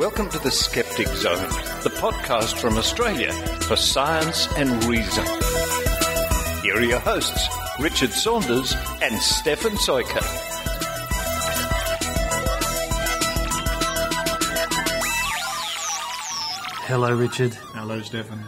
Welcome to the Skeptic Zone, the podcast from Australia for science and reason. Here are your hosts, Richard Saunders and Stefan Soika. Hello, Richard. Hello, Stefan.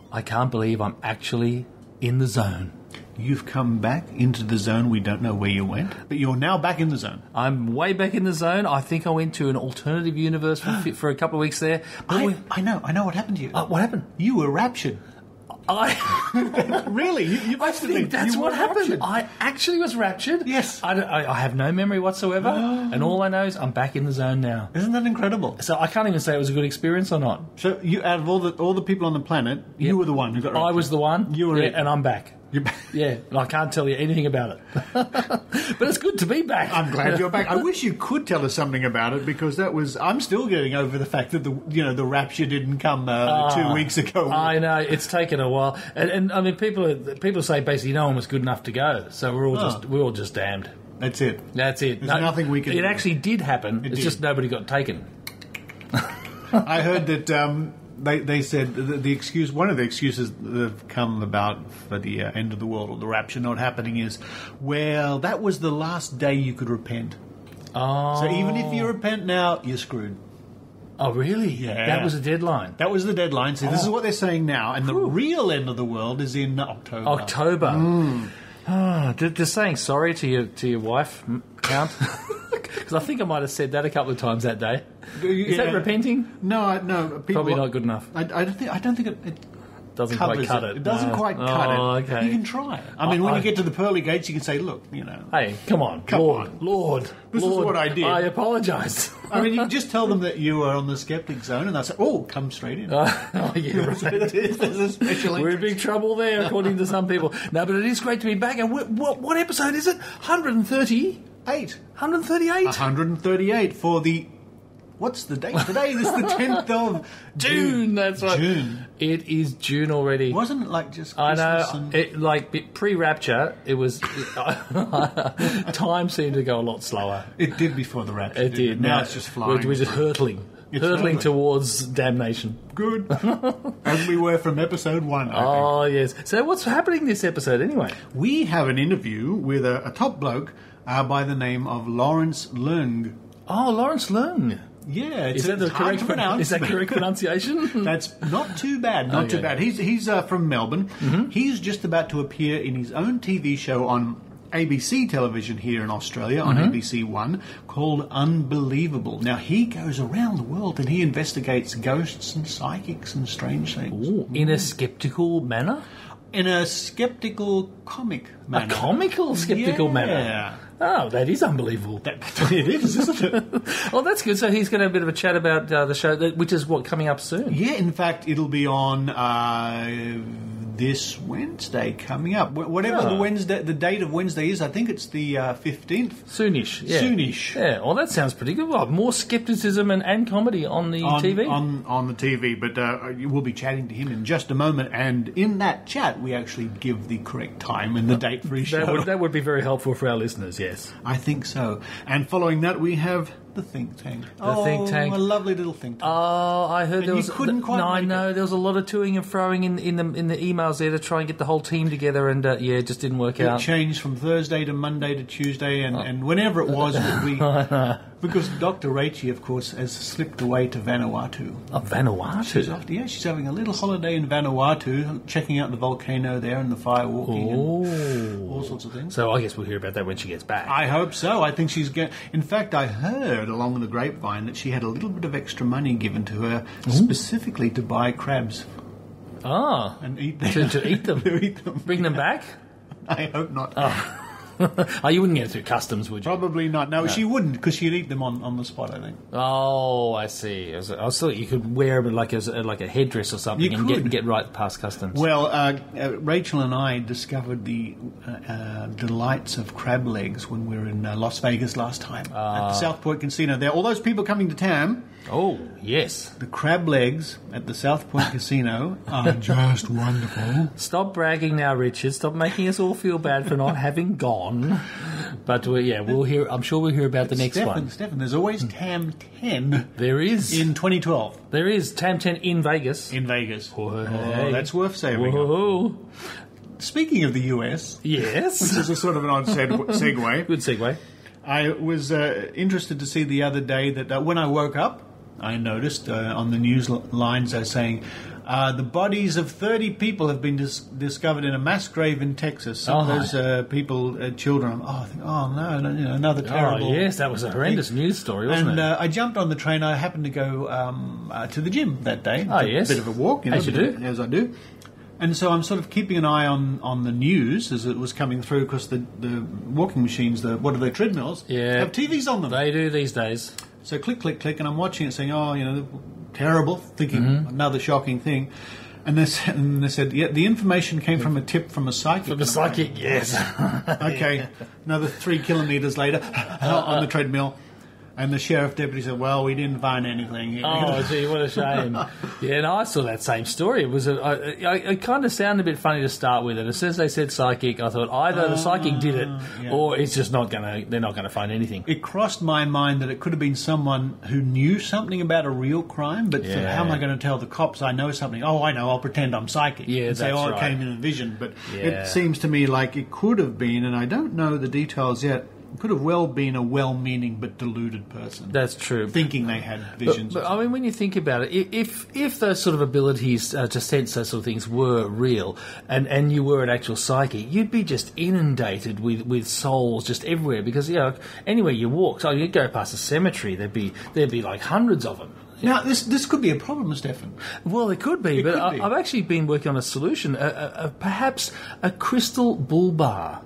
I can't believe I'm actually in the zone. You've come back into the zone. We don't know where you went, but you're now back in the zone. I'm way back in the zone. I think I went to an alternative universe for a couple of weeks there. I know what happened to you. What happened? You were raptured. Really? I think that's what happened. I actually was raptured. Yes. I have no memory whatsoever, and all I know is I'm back in the zone now. Isn't that incredible? So I can't even say it was a good experience or not. So you, out of all the people on the planet, you were the one who got raptured. I was the one. You were it. And I'm back. You're back. Yeah, and I can't tell you anything about it. But it's good to be back. I'm glad you're back. I wish you could tell us something about it, because I'm still getting over the fact that the rapture didn't come 2 weeks ago. I know, it's taken a while, and I mean people say basically no one was good enough to go, so we're all just damned. That's it. That's it. There's nothing we can do. It actually did happen. It's just nobody got taken. I heard that. They said the excuse, one of the excuses that have come about for the end of the world or the rapture not happening is, well, that was the last day you could repent. Oh. So even if you repent now, you're screwed. Oh, really? Yeah. That was the deadline. That was the deadline. So this is what they're saying now, and the real end of the world is in October. October. Does saying sorry to your wife count? Because I think I might have said that a couple of times that day. Is that repenting? No. Probably not good enough. I don't think it doesn't quite cut it. It doesn't quite cut it. Okay. You can try. I mean, when you get to the pearly gates, you can say, "Look, Hey, come on, Lord. This is what I did. I apologise. I mean, you can just tell them that you are on the Skeptic Zone, and they'll say, "Oh, come straight in." Yeah, right. There's a special. We're in big trouble there, according to some people. No, but it is great to be back. And what episode is it? 138. 138 for the. What's the date today? This is the 10th of June. That's right. June. It is June already. Wasn't it like just Christmas? I know. Pre-rapture, it was. Time seemed to go a lot slower. It did before the rapture. It did. Now it's just flying. We're just hurtling towards damnation. Good. As we were from episode 1. Oh, yes. So what's happening this episode anyway? We have an interview with a top bloke by the name of Lawrence Leung. Oh, Lawrence Leung. Yeah, is that the correct pronunciation? That's not too bad. Not too bad. He's from Melbourne. Mm-hmm. He's just about to appear in his own TV show on ABC television here in Australia, on ABC One, called Unbelievable. Now, he goes around the world and he investigates ghosts and psychics and strange things. Ooh, in a skeptical manner? In a skeptical comic manner. A comical skeptical manner? Yeah. Oh, that is unbelievable. It is, isn't it? Well, that's good. So he's going to have a bit of a chat about the show, which is coming up soon. Yeah, in fact, it'll be on this Wednesday coming up. Whatever the date of Wednesday is, I think it's the 15th. Soonish, yeah. Soonish. Yeah, well, that sounds pretty good. Well, more skepticism and comedy on the TV. On the TV, but we'll be chatting to him in just a moment, and in that chat, we actually give the correct time and the date for his show. That would be very helpful for our listeners, yes. I think so. And following that, we have the think tank. Think tank. A lovely little think tank. Oh, I heard there was. Couldn't quite. No, I know there was a lot of toing and froing in the emails there to try and get the whole team together, and it just didn't work out. It changed from Thursday to Monday to Tuesday, and whenever it was, because Dr. Rachie, of course, has slipped away to Vanuatu. Oh, Vanuatu. She's having a little holiday in Vanuatu, checking out the volcano there and the fire walking and all sorts of things. So I guess we'll hear about that when she gets back. I hope so. I think she's in fact, I heard along the grapevine that she had a little bit of extra money given to her specifically to buy crabs. Ah. And eat them. To eat them? To eat them. Bring them back? I hope not. Oh. Oh, you wouldn't get through customs, would you? Probably not. No, she wouldn't, because she'd eat them on the spot, I think. Oh, I see. I thought you could wear them like a headdress or something and get right past customs. Well, Rachel and I discovered the delights of crab legs when we were in Las Vegas last time at the South Point Casino. There, all those people coming to town. Oh, yes. The crab legs at the South Point Casino are just wonderful. Stop bragging now, Richard. Stop making us all feel bad for not having gone. But we'll hear. I'm sure we'll hear about the next one. Stefan, there's always TAM 10. There is in 2012. There is TAM 10 in Vegas. In Vegas. Whoa, hey. That's worth saving. Whoa. Speaking of the US, yes, which is a sort of an odd segue. Good segue. I was interested to see the other day that when I woke up, I noticed on the news lines they're saying the bodies of 30 people have been discovered in a mass grave in Texas. Some of those people, children. I think, no, another terrible. Oh, yes, that was a horrendous news story, wasn't it? And I jumped on the train. I happened to go to the gym that day. Oh, yes. A bit of a walk. As you do. As I do. And so I'm sort of keeping an eye on the news as it was coming through, because the walking machines, treadmills, have TVs on them. They do these days. So click, click, click, and I'm watching it saying, terrible, thinking another shocking thing. And they said, the information came from a tip from a psychic. From a psychic, yes. Okay, another 3 kilometres later on the treadmill. And the sheriff deputy said, well, we didn't find anything. Oh, gee, what a shame. Yeah, and I saw that same story. It was it kind of sounded a bit funny to start with. And as soon as they said psychic, I thought either the psychic did it or it's just they're not going to find anything. It crossed my mind that it could have been someone who knew something about a real crime, but thought, how am I going to tell the cops I know something? Oh, I know, I'll pretend I'm psychic. Yeah, and say, right. It came in a vision. But it seems to me like it could have been, and I don't know the details yet, could have well been a well-meaning but deluded person. That's true. Thinking they had visions. But I mean, when you think about it, if those sort of abilities to sense those sort of things were real, and you were an actual psychic, you'd be just inundated with souls just everywhere, because anywhere you walk, so you'd go past a cemetery, there'd be like hundreds of them. Now, this could be a problem, Stefan. Well, it could be, but I've actually been working on a solution, perhaps a crystal bull bar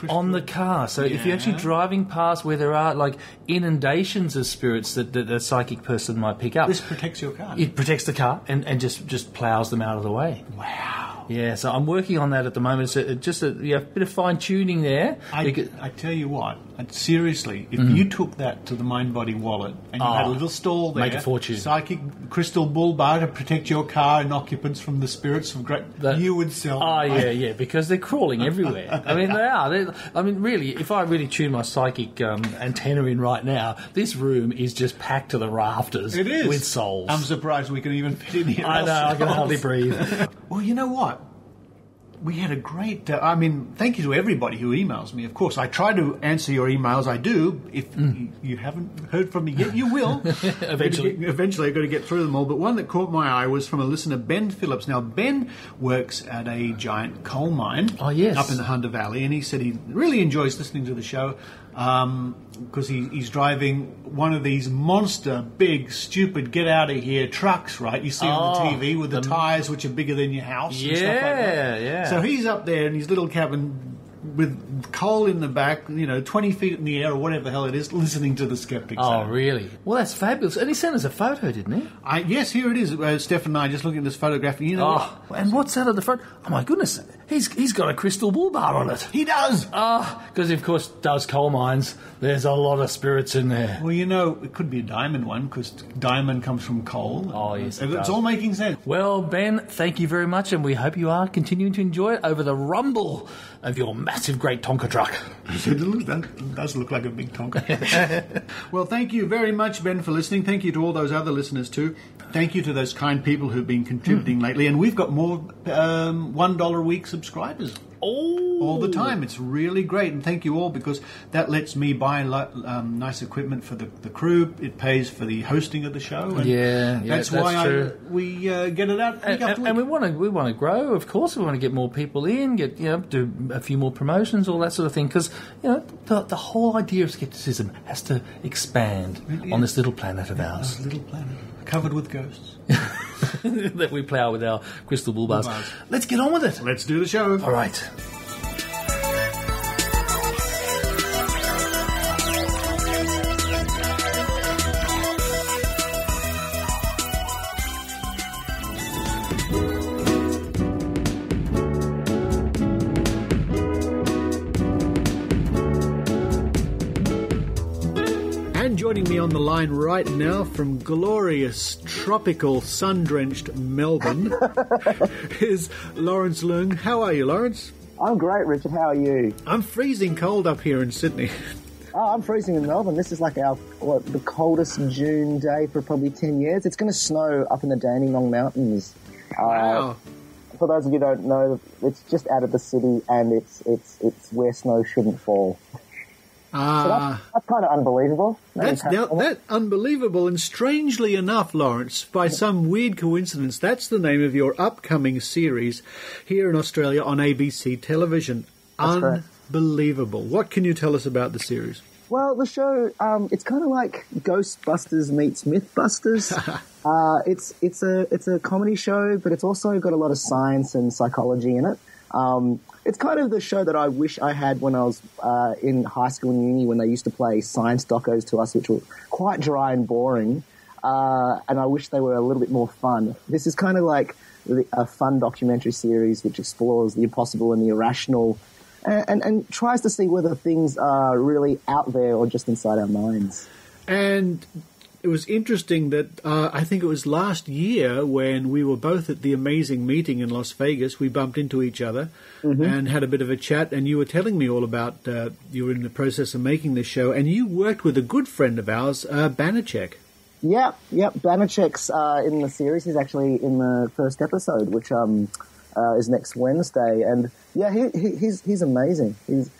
on the car. So if you're actually driving past where there are like inundations of spirits that a psychic person might pick up. This protects your car. It protects the car and just plows them out of the way. Wow. Yeah, so I'm working on that at the moment. So just a bit of fine-tuning there. I tell you what, seriously, if you took that to the Mind Body wallet and you had a little stall there, make a fortune. Psychic crystal bull bar to protect your car and occupants from the spirits of you would sell. Oh, yeah, because they're crawling everywhere. I mean, they are. Really, if I really tune my psychic antenna in right now, this room is just packed to the rafters. It is. With souls. I'm surprised we can even fit in here. I know, I can hardly breathe. Well, you know what? We had a great... thank you to everybody who emails me. Of course, I try to answer your emails. I do. If you haven't heard from me yet, you will. Eventually, I've got to get through them all. But one that caught my eye was from a listener, Ben Phillips. Now, Ben works at a giant coal mine up in the Hunter Valley, and he said he really enjoys listening to the show because he's driving one of these monster, big, stupid, get-out-of-here trucks, right? You see on the TV with the tyres which are bigger than your house and stuff like that. Yeah. So he's up there in his little cabin with coal in the back, 20 feet in the air or whatever the hell it is, listening to the Skeptic Zone. Oh, really? Well, that's fabulous. And he sent us a photo, didn't he? Yes, here it is. Steph and I just looking at this photograph. And and what's that at the front? Oh, my goodness. He's got a crystal bull bar on it. He does. Because, of course, does coal mines. There's a lot of spirits in there. Well, it could be a diamond one, because diamond comes from coal. Oh, yes, it's all making sense. Well, Ben, thank you very much, and we hope you are continuing to enjoy it over the rumble of your massive, great Tonka truck. That does look like a big Tonka. Well, thank you very much, Ben, for listening. Thank you to all those other listeners, too. Thank you to those kind people who've been contributing lately. And we've got more $1 a week subscribers. All the time. It's really great, and thank you all, because that lets me buy nice equipment for the crew. It pays for the hosting of the show. And that's why we get it out week after week. And we want to grow. Of course, we want to get more people in, do a few more promotions, all that sort of thing. Because the whole idea of skepticism has to expand on this little planet of ours. This little planet covered with ghosts. That we plough with our crystal bull bars. Let's get on with it. Let's do the show. All right. Joining me on the line right now from glorious, tropical, sun-drenched Melbourne is Lawrence Leung. How are you, Lawrence? I'm great, Richard. How are you? I'm freezing cold up here in Sydney. Oh, I'm freezing in Melbourne. This is like the coldest June day for probably 10 years. It's going to snow up in the Dandenong Mountains. Wow. For those of you who don't know, it's just out of the city, and it's where snow shouldn't fall. So that's kind of unbelievable. That's unbelievable, and strangely enough, Lawrence, by some weird coincidence, that's the name of your upcoming series here in Australia on ABC television. That's Unbelievable. Correct. What can you tell us about the series? Well, the show, it's kind of like Ghostbusters meets Mythbusters. It's a comedy show, but it's also got a lot of science and psychology in it. It's kind of the show that I wish I had when I was in high school and uni, when they used to play science docos to us, which were quite dry and boring. And I wish they were a little bit more fun. This is kind of like a fun documentary series which explores the impossible and the irrational, and tries to see whether things are really out there or just inside our minds. And it was interesting that I think it was last year when we were both at the amazing meeting in Las Vegas, we bumped into each other and had a bit of a chat, and you were telling me all about you were in the process of making this show, and you worked with a good friend of ours, Banachek. Yep. Banachek's in the series. He's actually in the first episode, which is next Wednesday, and yeah, he's amazing. He's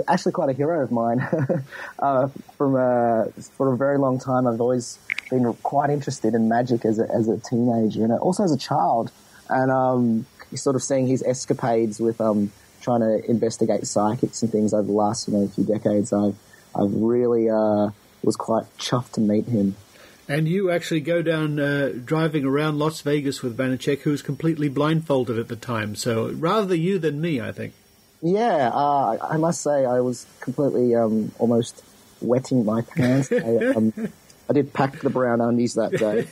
actually quite a hero of mine. For a very long time, I've always been quite interested in magic as a teenager, and also as a child. And sort of seeing his escapades with trying to investigate psychics and things over the last few decades, I've really was quite chuffed to meet him. And you actually go down driving around Las Vegas with Banachek, who was completely blindfolded at the time. So rather you than me, I think. Yeah, I must say I was completely almost wetting my pants. I did pack the brown undies that day.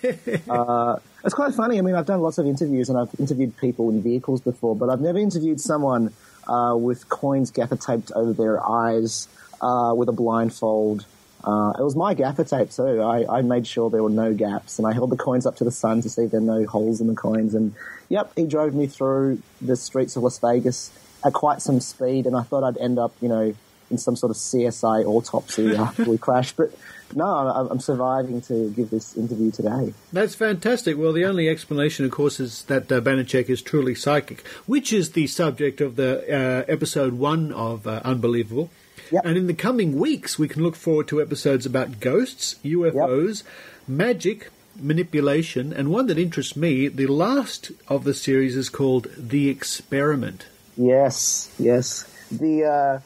It's quite funny. I mean, I've done lots of interviews, and I've interviewed people in vehicles before, but I've never interviewed someone with coins gaffer taped over their eyes with a blindfold. It was my gaffer tape too. I made sure there were no gaps, and I held the coins up to the sun to see if there were no holes in the coins. And yep, he drove me through the streets of Las Vegas at quite some speed, and I thought I'd end up, in some sort of CSI autopsy after we crashed. But no, I'm surviving to give this interview today. That's fantastic. Well, the only explanation, of course, is that Banachek is truly psychic, which is the subject of the episode 1 of Unbelievable. Yep. And in the coming weeks, we can look forward to episodes about ghosts, UFOs, magic, manipulation, and one that interests me, the last of the series is called The Experiment. Yes. The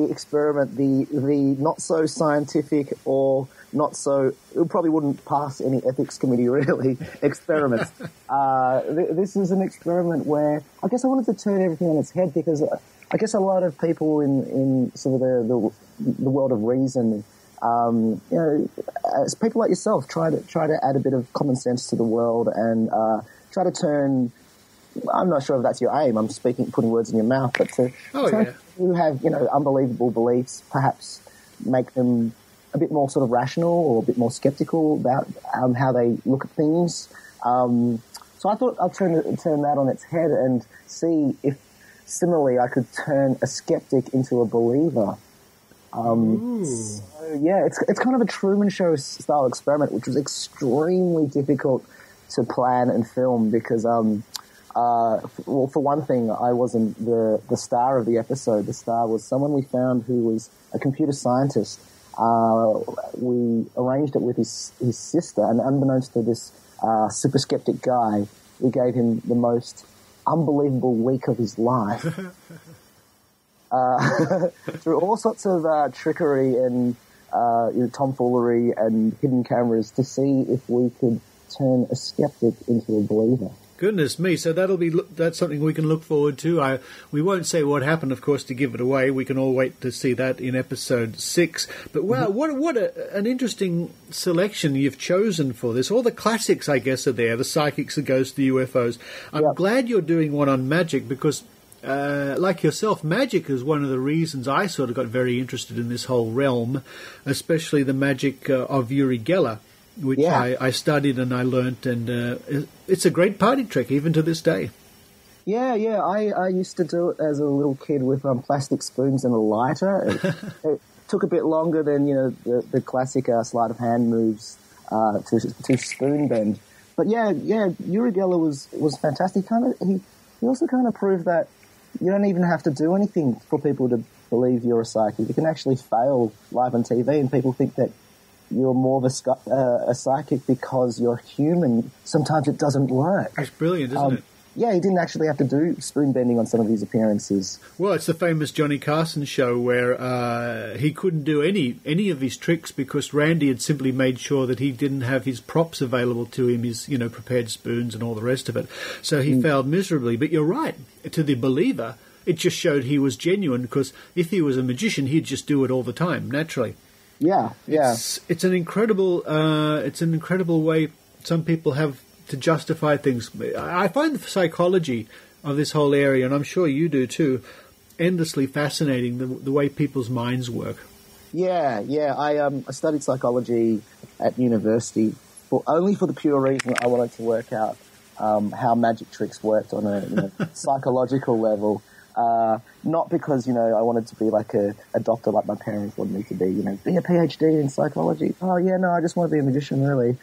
experiment, the not so scientific or not so, it probably wouldn't pass any ethics committee really, experiment. This is an experiment where I guess I wanted to turn everything on its head, because I guess a lot of people in sort of the world of reason, as people like yourself, try to add a bit of common sense to the world and try to turn. I'm not sure if that's your aim. I'm putting words in your mouth, but to who have unbelievable beliefs, perhaps make them a bit more sort of rational or a bit more skeptical about how they look at things. So I thought I'd turn that on its head and see if similarly I could turn a skeptic into a believer. So yeah, it's kind of a Truman Show style experiment, which was extremely difficult to plan and film because well, for one thing, I wasn't the star of the episode. The star was someone we found who was a computer scientist. We arranged it with his sister, and unbeknownst to this super skeptic guy, we gave him the most unbelievable week of his life. Through all sorts of trickery and tomfoolery and hidden cameras to see if we could turn a skeptic into a believer. Goodness me! So that's something we can look forward to. We won't say what happened, of course, to give it away. We can all wait to see that in episode 6. But wow, what an interesting selection you've chosen for this. All the classics, I guess, are there: the psychics, the ghosts, the UFOs. I'm glad you're doing one on magic because, like yourself, magic is one of the reasons I sort of got very interested in this whole realm, especially the magic of Uri Geller, which I studied and I learnt, and it's a great party trick even to this day. Yeah. I used to do it as a little kid with plastic spoons and a lighter. It took a bit longer than the classic sleight of hand moves to spoon bend. But yeah, Uri Geller was fantastic. He also kind of proved that you don't even have to do anything for people to believe you're a psychic. You can actually fail live on TV, and people think that you're more of a psychic because you're human. Sometimes it doesn't work. That's brilliant, isn't it? Yeah, he didn't actually have to do spoon bending on some of his appearances. Well, it's the famous Johnny Carson show where he couldn't do any of his tricks because Randy had simply made sure that he didn't have his props available to him, his prepared spoons and all the rest of it. So he failed miserably. But you're right. To the believer, it just showed he was genuine, because if he was a magician, he'd just do it all the time, naturally. Yeah. It's an incredible way some people have to justify things. I find the psychology of this whole area, and I'm sure you do too, endlessly fascinating, the way people's minds work. Yeah. I studied psychology at university only for the pure reason I wanted to work out how magic tricks worked on a psychological level. Not because, I wanted to be like a doctor like my parents wanted me to be, be a PhD in psychology. Oh, yeah, no, I just want to be a magician, really.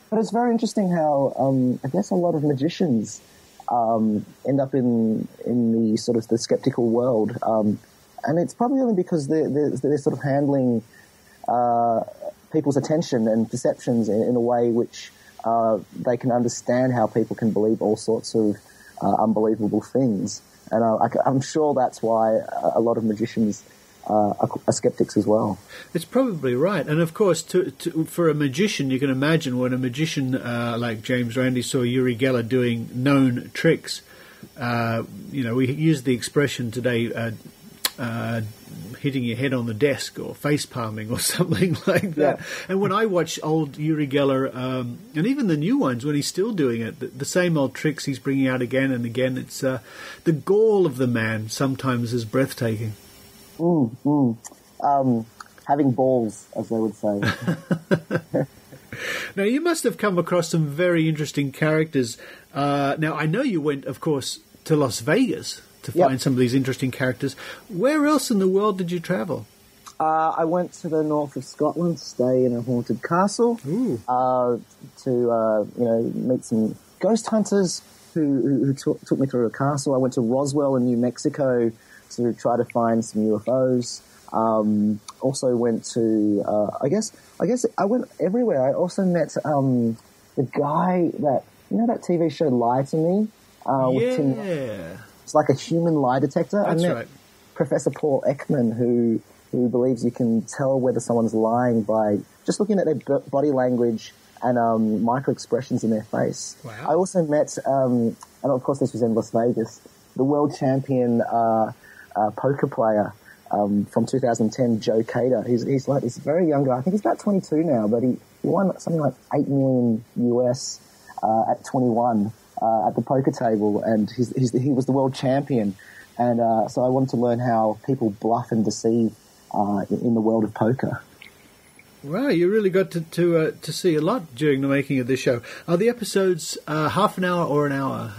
But it's very interesting how, I guess a lot of magicians end up in the sort of the skeptical world. And it's probably only because they're sort of handling people's attention and perceptions in a way which they can understand how people can believe all sorts of unbelievable things. And I'm sure that's why a lot of magicians are skeptics as well. It's probably right. And of course, for a magician, you can imagine when a magician like James Randi saw Uri Geller doing known tricks. We use the expression today, hitting your head on the desk or face palming or something like that. Yeah. And when I watch old Uri Geller, and even the new ones, when he's still doing it, the same old tricks he's bringing out again and again, it's the gall of the man sometimes is breathtaking. Having balls, as they would say. Now, you must have come across some very interesting characters. Now, I know you went, of course, to Las Vegas to find some of these interesting characters. Where else in the world did you travel? I went to the north of Scotland, stay in a haunted castle, to meet some ghost hunters who took me through a castle. I went to Roswell in New Mexico to try to find some UFOs. Also went to I guess I went everywhere. I also met the guy that that TV show Lie to Me. With Tim. It's like a human lie detector. That's I met right. Professor Paul Ekman, who believes you can tell whether someone's lying by just looking at their body language and micro expressions in their face. Wow. I also met, and of course this was in Las Vegas, the world champion poker player from 2010, Joe Cater. He's very young guy. I think he's about 22 now, but he won something like $8 million US at 21 at the poker table, and he was the world champion. And so I wanted to learn how people bluff and deceive in the world of poker. Wow, you really got to see a lot during the making of this show. Are the episodes half an hour or an hour?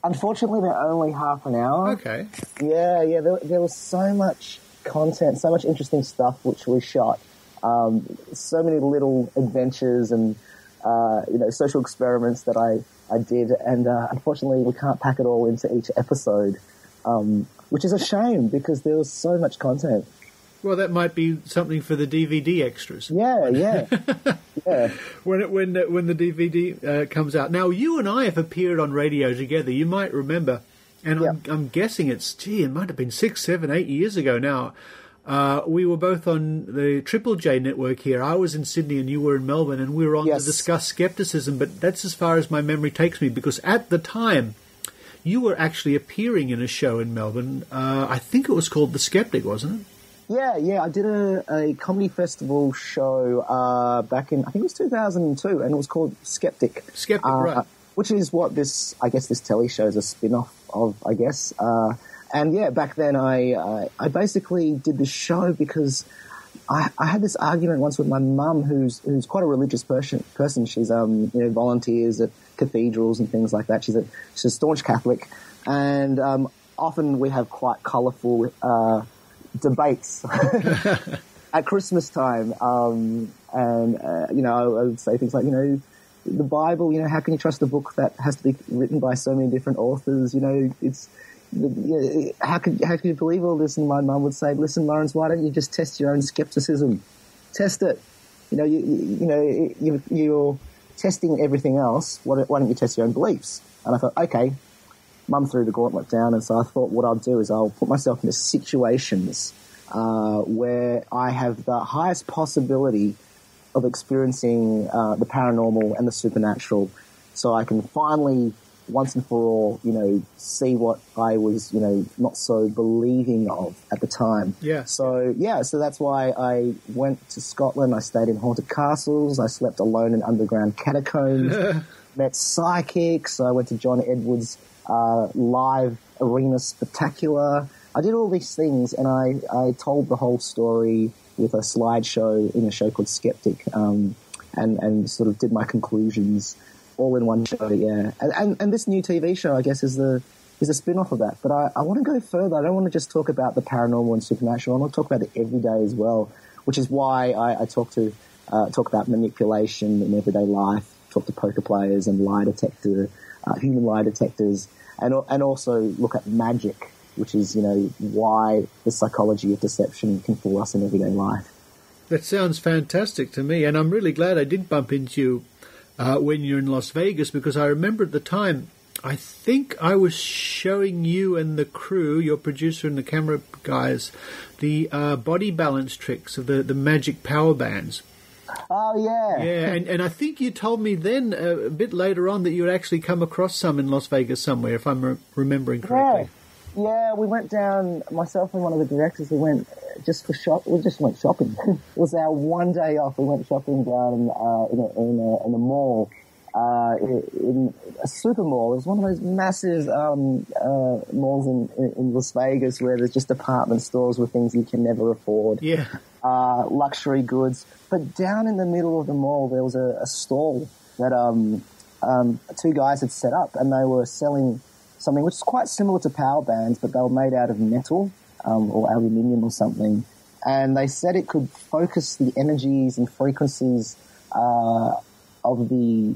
Unfortunately, they're only half an hour. Okay. Yeah. There was so much content, so much interesting stuff which we shot. So many little adventures and social experiments that I did, and unfortunately, we can't pack it all into each episode, which is a shame because there was so much content. Well, that might be something for the DVD extras. Yeah. When the DVD comes out. Now, you and I have appeared on radio together. You might remember, and I'm guessing it might have been 6, 7, 8 years ago now. We were both on the Triple J network here. I was in Sydney and you were in Melbourne, and we were on to discuss skepticism. But that's as far as my memory takes me, because at the time, you were actually appearing in a show in Melbourne. I think it was called The Skeptic, wasn't it? Yeah. I did a comedy festival show back in, I think it was 2002, and it was called Skeptic. Skeptic, right. Which is what this telly show is a spin-off of, I guess. And yeah, back then I basically did this show because I had this argument once with my mum, who's quite a religious person. She's volunteers at cathedrals and things like that. She's a staunch Catholic, and often we have quite colourful debates at Christmas time. I would say things like, the Bible, how can you trust a book that has to be written by so many different authors? How could you believe all this? And my mum would say, listen, Lawrence, why don't you just test your own skepticism? Test it. You're testing everything else. Why don't you test your own beliefs? And I thought, okay, Mum threw the gauntlet down, and so I thought what I'll do is I'll put myself into situations where I have the highest possibility of experiencing the paranormal and the supernatural, so I can finally, once and for all, see what I was, not so believing of at the time. Yeah. So that's why I went to Scotland. I stayed in haunted castles. I slept alone in underground catacombs. Met psychics. I went to John Edwards' live arena spectacular. I did all these things, and I told the whole story with a slideshow in a show called Skeptic, and sort of did my conclusions all in one show, yeah. And this new TV show, I guess, is a spin-off of that. But I want to go further. I don't want to just talk about the paranormal and supernatural. I want to talk about the everyday as well, which is why I talk about manipulation in everyday life, talk to poker players and human lie detectors, and also look at magic, which is, why the psychology of deception can fool us in everyday life. That sounds fantastic to me, and I'm really glad I did bump into you when you're in Las Vegas, because I remember at the time, I think I was showing you and the crew, your producer and the camera guys, the body balance tricks of the magic power bands. Oh, yeah. Yeah, and I think you told me then, a bit later on, that you had actually come across some in Las Vegas somewhere, if I'm remembering correctly. Yeah, we went down, myself and one of the directors, we went just for we just went shopping. It was our one day off. We went shopping down in a mall, in a super mall. It was one of those massive malls in Las Vegas where there's just department stores with things you can never afford. Yeah. Luxury goods. But down in the middle of the mall, there was a stall that two guys had set up, and they were selling something which is quite similar to power bands, but they were made out of metal or aluminium or something. And they said it could focus the energies and frequencies of the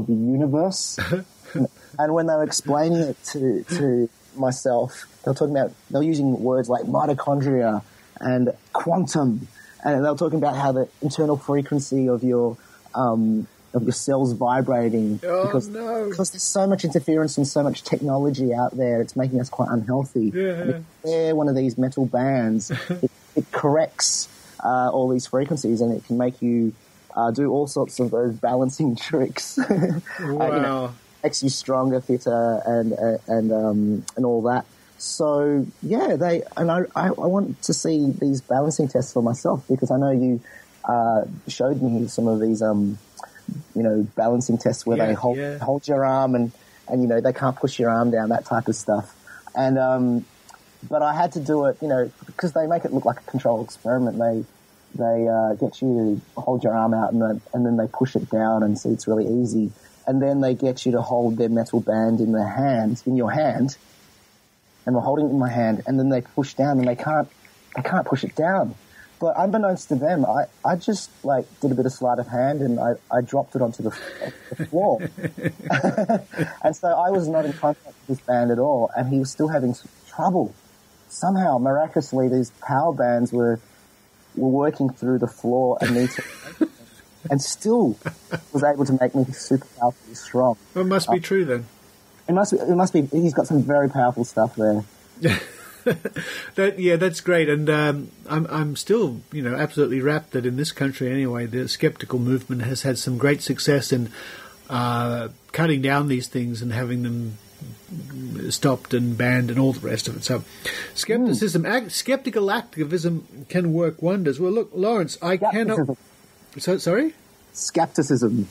universe. And when they were explaining it to myself, they were using words like mitochondria and quantum, and they were talking about how the internal frequency of your cells vibrating because there's so much interference and so much technology out there. It's making us quite unhealthy. Yeah. And if you wear one of these metal bands, it corrects all these frequencies, and it can make you do all sorts of those balancing tricks. Wow. Makes you stronger, fitter, and all that. So yeah, I want to see these balancing tests for myself, because I know you showed me some of these balancing tests where they hold your arm and they can't push your arm down, that type of stuff. And but I had to do it, because they make it look like a controlled experiment. They get you to hold your arm out and then they push it down, and see it's really easy. And then they get you to hold their metal band in your hand, and we're holding it in my hand, and then they push down, and they can't push it down. But unbeknownst to them, I just did a bit of sleight of hand, and I dropped it onto the floor. And so I was not in contact with this band at all, and he was still having trouble. Somehow, miraculously, these power bands were working through the floor and still was able to make me super powerfully strong. Well, it must be true then. It must be. He's got some very powerful stuff there. That's great, and I'm still, absolutely rapt that in this country anyway, the skeptical movement has had some great success in cutting down these things and having them stopped and banned and all the rest of it. So, skeptical activism can work wonders. Well, look, Lawrence, I cannot. Sorry. Skepticism.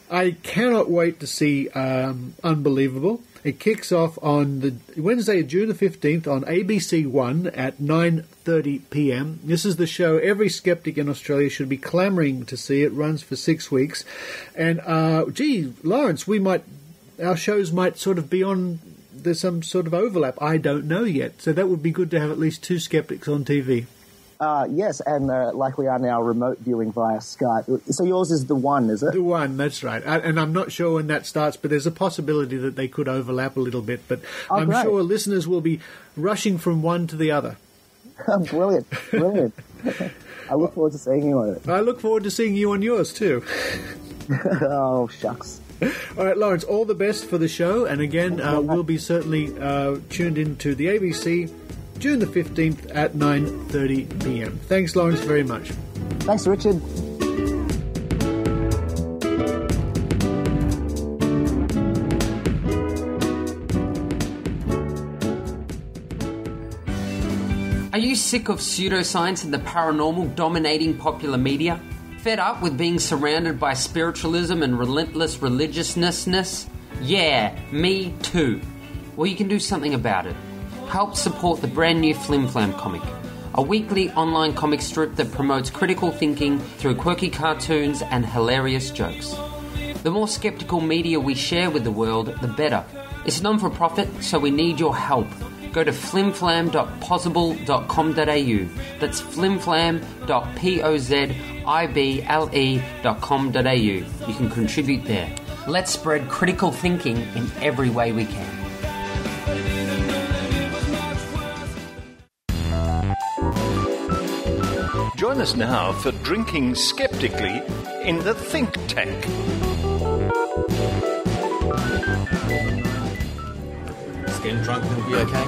I cannot wait to see Unbelievable. It kicks off on the Wednesday, June the 15th on ABC One at 9:30 p.m. This is the show every skeptic in Australia should be clamouring to see. It runs for 6 weeks. And, Lawrence, our shows might sort of be on, there's some sort of overlap. I don't know yet. So that would be good to have at least 2 skeptics on TV. Yes, and like we are now, remote viewing via Skype. So yours is the One, is it? The One, that's right. And I'm not sure when that starts, but there's a possibility that they could overlap a little bit. But I'm sure listeners will be rushing from one to the other. Brilliant. I look forward to seeing you on it. I look forward to seeing you on yours, too. Oh, shucks. All right, Lawrence, all the best for the show. And again, we'll be certainly tuned into the ABC June the 15th at 9:30 p.m. Thanks, Lawrence, very much. Thanks, Richard. Are you sick of pseudoscience and the paranormal dominating popular media? Fed up with being surrounded by spiritualism and relentless religiousness? Yeah, me too. Well, you can do something about it. Help support the brand new Flim Flam comic, a weekly online comic strip that promotes critical thinking through quirky cartoons and hilarious jokes. The more skeptical media we share with the world, the better. It's non-for-profit, so we need your help. Go to flimflam.pozible.com.au. That's flimflam.pozible.com.au. You can contribute there. Let's spread critical thinking in every way we can. Join us now for Drinking Skeptically in the Think Tank. Getting drunk will be okay?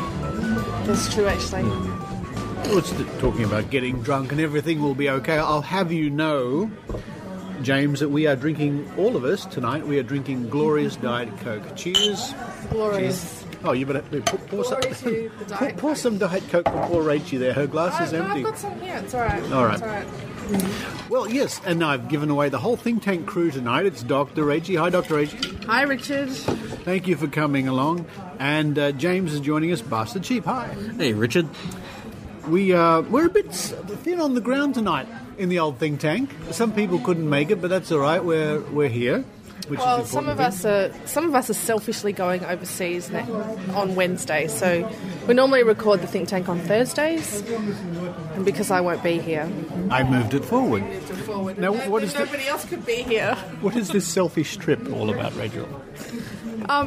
That's true, actually. Well, it's talking about getting drunk and everything will be okay. I'll have you know, James, that we are drinking, all of us tonight, we are drinking glorious Diet Coke. Cheers. Glorious. Cheers. Oh, you better pour some Diet Coke for poor Rachie there. Her glass is empty. I've got some here. It's all right. All right. It's all right. Well, yes, and I've given away the whole Think Tank crew tonight. It's Dr. Rachie. Hi, Dr. Rachie. Hi, Richard. Thank you for coming along. And James is joining us, Bastard Cheap. Hi. Hey, Richard. We're a bit thin on the ground tonight in the old Think Tank. Some people couldn't make it, but that's all right. We're here. Well, some of us are selfishly going overseas on Wednesday, so we normally record the Think Tank on Thursdays, and because I won't be here, I moved it forward. Now, nobody else could be here. What is this selfish trip all about, Rachel?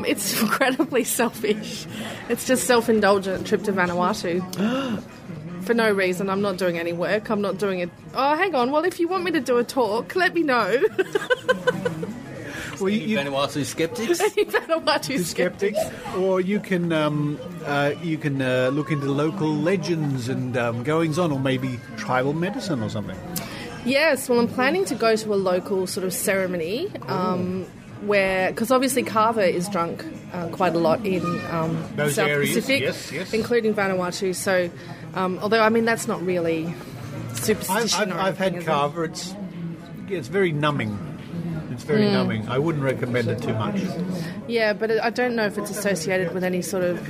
It's incredibly selfish. It's just self-indulgent trip to Vanuatu. For no reason. I'm not doing any work. I'm not doing it. Oh, hang on. Well, if you want me to do a talk, let me know. Well, you Vanuatu skeptics? Vanuatu skeptics. Or you can look into local legends and goings on, or maybe tribal medicine or something. Yes, well, I'm planning to go to a local sort of ceremony where, because obviously Carver is drunk quite a lot in those South areas, Pacific, yes. including Vanuatu. So, although I mean that's not really superstition. I've had Carver. It's very numbing. It's very numbing. I wouldn't recommend it too much. Yeah, but I don't know if it's associated with any sort of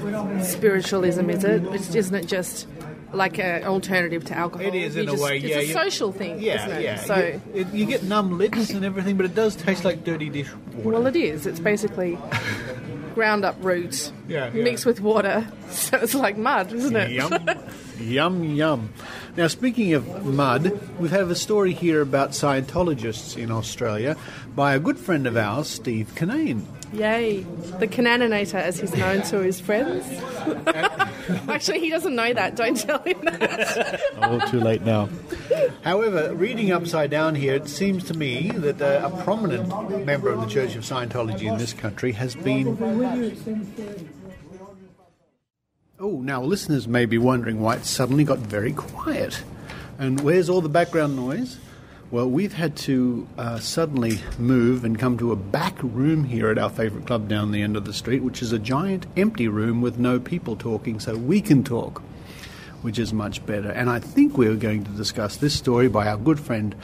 spiritualism, is it? Isn't it just like an alternative to alcohol? It is in a way, yeah. It's a social thing, isn't it? Yeah. So you get numb lips and everything, but it does taste like dirty dishwater. Well, it is. It's basically ground up roots mixed with water. So it's like mud, isn't it? Yum. Now, speaking of mud, we have a story here about Scientologists in Australia by a good friend of ours, Steve Canane. Yay. The Cananinator, as he's known to his friends. Actually, he doesn't know that. Don't tell him that. Oh, too late now. However, reading upside down here, it seems to me that a prominent member of the Church of Scientology in this country has been... Oh, now listeners may be wondering why it suddenly got very quiet. And where's all the background noise? Well, we've had to suddenly move and come to a back room here at our favourite club down the end of the street, which is a giant empty room with no people talking, so we can talk, which is much better. And I think we're going to discuss this story by our good friend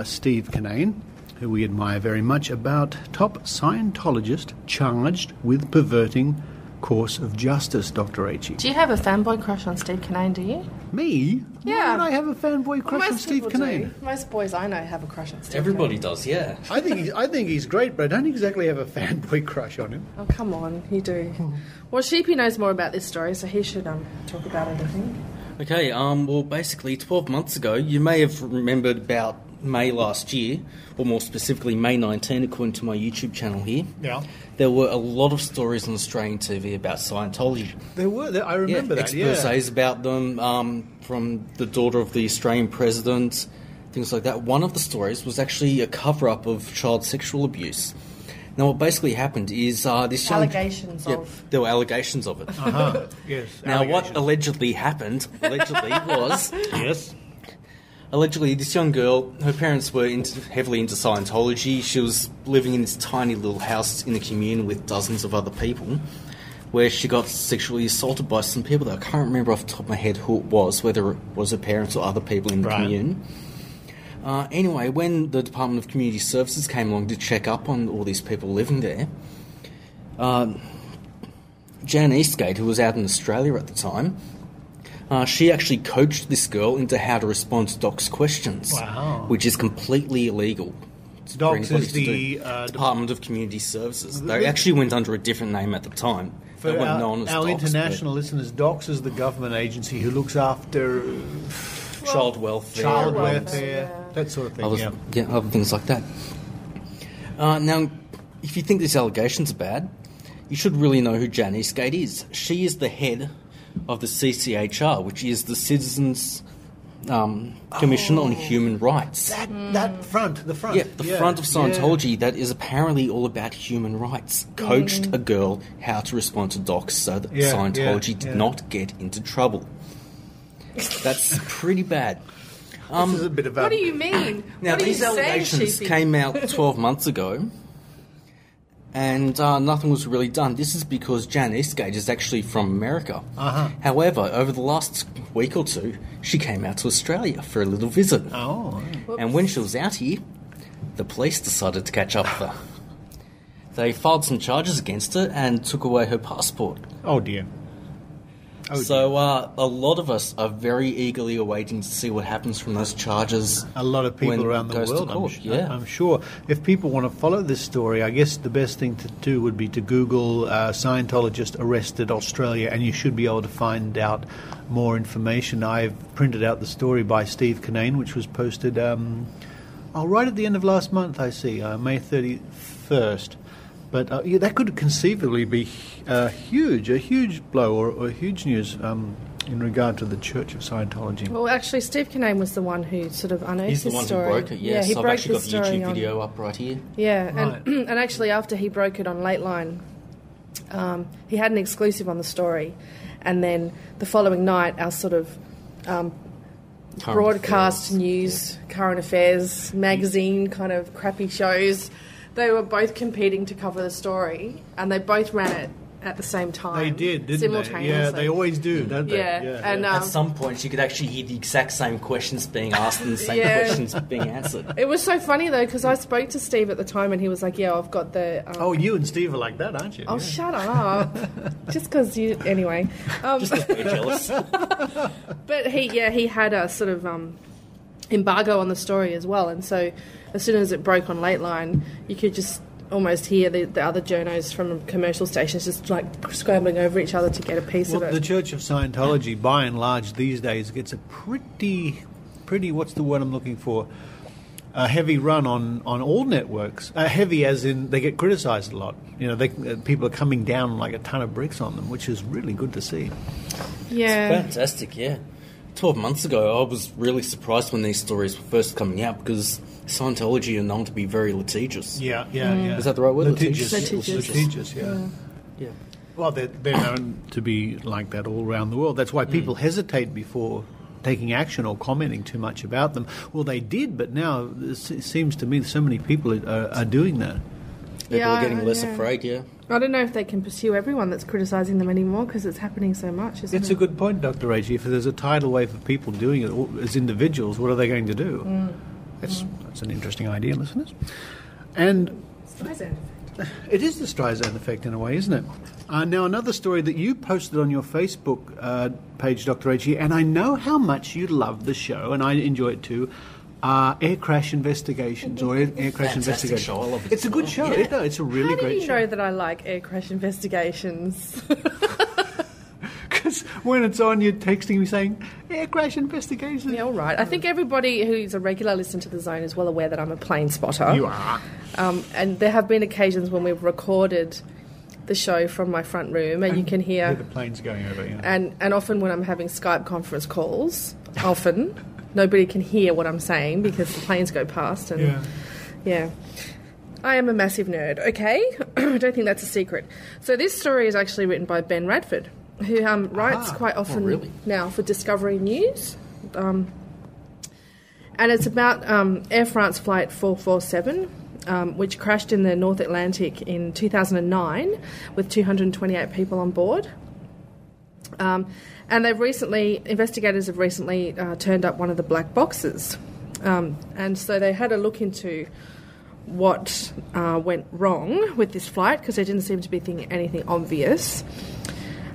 Steve Canane, who we admire very much, about top Scientologist charged with perverting course of justice, Dr. H. Do you have a fanboy crush on Steve Kinane, do you? Me? Yeah. Why would I have a fanboy crush on Steve Kinane? Most boys I know have a crush on Steve Everybody Kinane. does, yeah. I think he's great, but I don't exactly have a fanboy crush on him. Oh, come on, you do. Well, Sheepy knows more about this story, so he should talk about it, I think. Okay, well, basically, 12 months ago, you may have remembered about May last year, or more specifically May 19, according to my YouTube channel here. Yeah. There were a lot of stories on Australian TV about Scientology. There were. I remember that, exposés about them from the daughter of the Australian president, things like that. One of the stories was actually a cover-up of child sexual abuse. Now, what basically happened is this young... Allegations of... There were allegations of it. Uh-huh. Yes. Now, what allegedly happened, was... Yes. Allegedly, this young girl, her parents were heavily into Scientology. She was living in this tiny little house in a commune with dozens of other people, where she got sexually assaulted by some people that I can't remember off the top of my head who it was, whether it was her parents or other people in the commune. Anyway, when the Department of Community Services came along to check up on all these people living there, Jan Eastgate, who was out in Australia at the time, she actually coached this girl into how to respond to Doc's questions, which is completely illegal. Docs is the Department of Community Services. They actually went under a different name at the time. For they weren't known as our Docs, international listeners, Docs is the government agency who looks after child welfare, that sort of thing. Other things like that. Now, if you think these allegations are bad, you should really know who Jan Eastgate is. She is the head of the CCHR, which is the Citizens Commission on Human Rights. The front. Yeah, the front of Scientology that is apparently all about human rights. Coached a girl how to respond to docs so that Scientology did not get into trouble. That's pretty bad. This is a bit of what do you mean? Now, these allegations came out 12 months ago, and nothing was really done. This is because Jan Eastgate is actually from America. However, over the last week or two, she came out to Australia for a little visit. And when she was out here, the police decided to catch up with her. They filed some charges against her and took away her passport. Oh, dear. So a lot of us are very eagerly awaiting to see what happens from those charges. A lot of people around the world, I'm sure. If people want to follow this story, I guess the best thing to do would be to Google Scientologist arrested Australia, and you should be able to find out more information. I've printed out the story by Steve Kinane, which was posted right at the end of last month, I see, May 31st. But that could conceivably be a huge blow or huge news in regard to the Church of Scientology. Well, actually, Steve Kinane was the one who sort of unearthed this story. He's the one who broke it, yes. He I've broke actually got the YouTube on video up right here. Yeah, Right. and actually after he broke it on Lateline, he had an exclusive on the story. And then the following night, our sort of broadcast news, current affairs, magazine kind of crappy shows, they were both competing to cover the story, and they both ran it at the same time. They did, didn't simultaneously. they? Yeah, they always do, don't they? And at some point, you could actually hear the exact same questions being asked and the same questions being answered. It was so funny, though, because I spoke to Steve at the time, and he was like, yeah, I've got the... you and Steve are like that, aren't you? Oh, shut up. Just because you... Anyway. Just because we're jealous. But he had a sort of embargo on the story as well, and so as soon as it broke on Lateline, you could just almost hear the other journos from commercial stations just like scrambling over each other to get a piece of it. The Church of Scientology, by and large, these days gets a pretty, what's the word I'm looking for? A heavy run on all networks. Heavy as in they get criticised a lot. You know, people are coming down like a ton of bricks on them, which is really good to see. Yeah. It's fantastic, yeah. 12 months ago, I was really surprised when these stories were first coming out because Scientology are known to be very litigious. Yeah. Is that the right word? Litigious, yeah. Well, they're known to be like that all around the world. That's why people hesitate before taking action or commenting too much about them. Well, they did, but now it seems to me so many people are doing that. People are getting less afraid, I don't know if they can pursue everyone that's criticising them anymore because it's happening so much, isn't it? It's a good point, Dr. H. If there's a tidal wave of people doing it as individuals, what are they going to do? That's an interesting idea, listeners. And Streisand effect. it is the Streisand effect in a way, isn't it? Now, another story that you posted on your Facebook page, Dr. H.E., and I know how much you love the show, and I enjoy it too, air crash investigations or air crash investigations. Show. I love it. It's a good show. Yeah. It's a really great show. How do you know that I like air crash investigations? Because when it's on, you're texting me saying, air crash investigations. Yeah, all right. I think everybody who's a regular listener to The Zone is well aware that I'm a plane spotter. You are. And there have been occasions when we've recorded the show from my front room and you can hear the planes going over, yeah. And often when I'm having Skype conference calls, nobody can hear what I'm saying because the planes go past. And yeah. I am a massive nerd, okay? I don't think that's a secret. So this story is actually written by Ben Radford, who writes quite often now for Discovery News. And it's about Air France Flight 447, which crashed in the North Atlantic in 2009 with 228 people on board. And investigators have recently turned up one of the black boxes. And so they had a look into what went wrong with this flight because there didn't seem to be anything obvious.